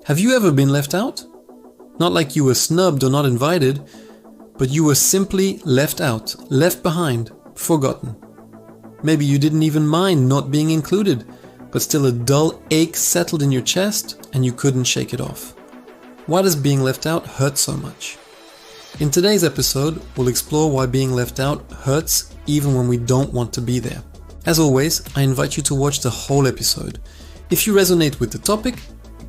Have you ever been left out? Not like you were snubbed or not invited, but you were simply left out, left behind, forgotten. Maybe you didn't even mind not being included, but still a dull ache settled in your chest and you couldn't shake it off. Why does being left out hurt so much? In today's episode, we'll explore why being left out hurts even when we don't want to be there. As always, I invite you to watch the whole episode. If you resonate with the topic,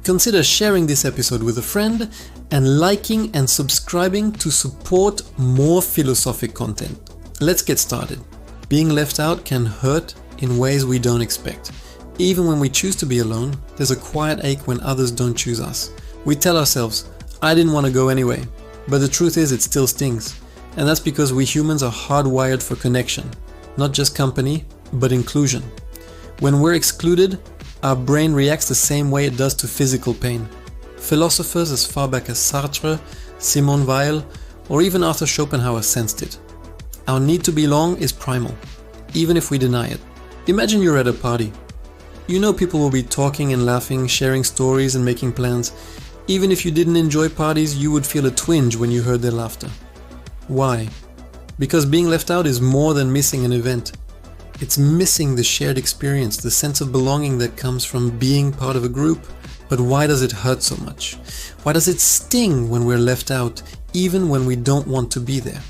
consider sharing this episode with a friend and liking and subscribing to support more philosophic content. Let's get started. Being left out can hurt in ways we don't expect. Even when we choose to be alone, there's a quiet ache when others don't choose us. We tell ourselves, I didn't want to go anyway. But the truth is, it still stings. And that's because we humans are hardwired for connection. Not just company, but inclusion. When we're excluded, our brain reacts the same way it does to physical pain. Philosophers as far back as Sartre, Simone Weil, or even Arthur Schopenhauer sensed it. Our need to belong is primal, even if we deny it. Imagine you're at a party. You know people will be talking and laughing, sharing stories and making plans. Even if you didn't enjoy parties, you would feel a twinge when you heard their laughter. Why? Because being left out is more than missing an event. It's missing the shared experience, the sense of belonging that comes from being part of a group. But why does it hurt so much? Why does it sting when we're left out, even when we don't want to be there?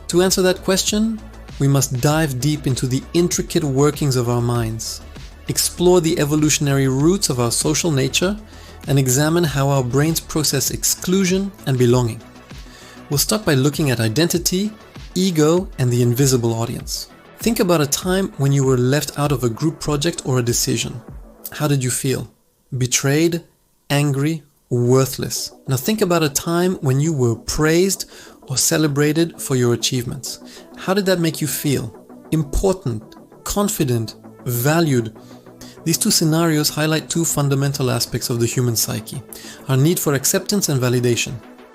To answer that question, we must dive deep into the intricate workings of our minds, explore the evolutionary roots of our social nature, and examine how our brains process exclusion and belonging. We'll start by looking at identity, ego, and the invisible audience. Think about a time when you were left out of a group project or a decision. How did you feel? Betrayed, angry, worthless. Now think about a time when you were praised or celebrated for your achievements. How did that make you feel? Important, confident, valued. These two scenarios highlight two fundamental aspects of the human psyche: our need for acceptance and validation.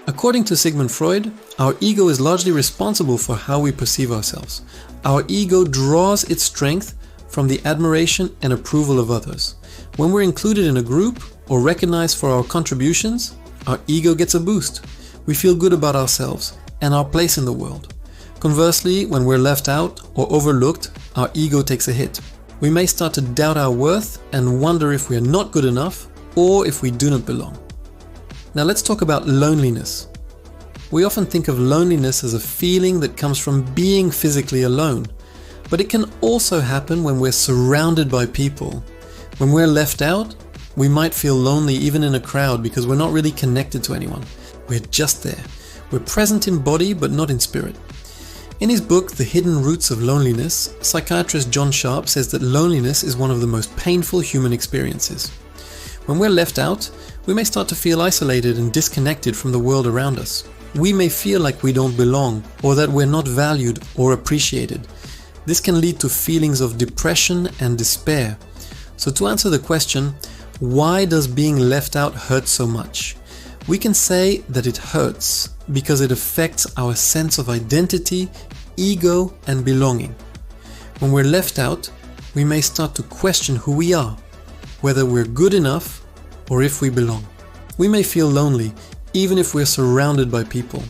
According to Sigmund Freud, our ego is largely responsible for how we perceive ourselves. Our ego draws its strength from the admiration and approval of others. When we're included in a group or recognized for our contributions, our ego gets a boost. We feel good about ourselves and our place in the world. Conversely, when we're left out or overlooked, our ego takes a hit. We may start to doubt our worth and wonder if we are not good enough or if we do not belong. Now let's talk about loneliness. We often think of loneliness as a feeling that comes from being physically alone, but it can also happen when we're surrounded by people. When we're left out, we might feel lonely even in a crowd because we're not really connected to anyone. We're just there. We're present in body but not in spirit. In his book, The Hidden Roots of Loneliness, psychiatrist John Sharp says that loneliness is one of the most painful human experiences. When we're left out, we may start to feel isolated and disconnected from the world around us. We may feel like we don't belong or that we're not valued or appreciated. This can lead to feelings of depression and despair. So to answer the question, why does being left out hurt so much? We can say that it hurts because it affects our sense of identity, ego, and belonging. When we're left out, we may start to question who we are, whether we're good enough or if we belong. We may feel lonely even if we're surrounded by people,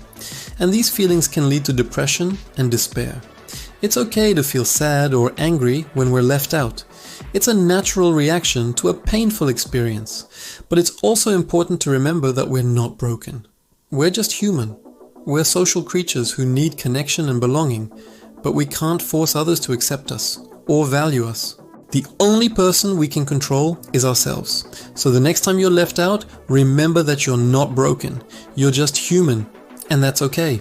and these feelings can lead to depression and despair. It's okay to feel sad or angry when we're left out. It's a natural reaction to a painful experience, but it's also important to remember that we're not broken. We're just human. We're social creatures who need connection and belonging, but we can't force others to accept us or value us. The only person we can control is ourselves. So the next time you're left out, remember that you're not broken. You're just human, and that's okay.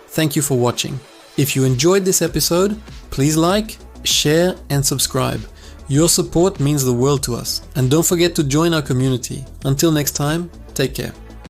Thank you for watching. If you enjoyed this episode, please like, share, and subscribe. Your support means the world to us. And don't forget to join our community. Until next time, take care.